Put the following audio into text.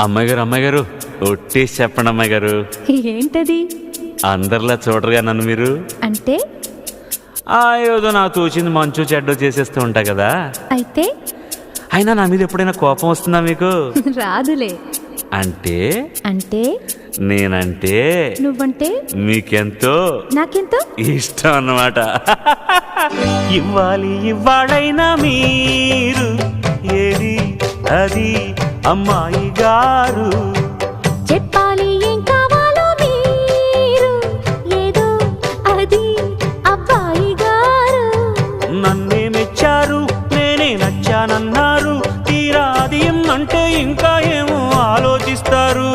అమ్మాయి గారు ఒట్టేసి చెప్పండి అమ్మాయి గారు. ఏంటది? అందరిలా చూడరుగా నన్ను మీరు. అంటే ఏదో నాకు తోచింది మంచు చెడ్డో చేసేస్తూ ఉంటా కదా. అయితే అయినా నా మీద ఎప్పుడైనా కోపం వస్తుందా మీకు? రాదులే. అంటే అంటే నేనంటే నువ్వంటే మీకెంతో నాకెంతో ఇష్టం అన్నమాట. ఇవ్వాలైనా మీరు ఏది అది అమ్మాయి గారు. చెప్పాలి ఏం కావాలో మీరు ఏదో అది అబ్బాయి గారు. నన్నే మెచ్చారు, నేనే నచ్చానన్నారు. తీరా అది అంటే ఇంకా ఏమో ఆలోచిస్తారు.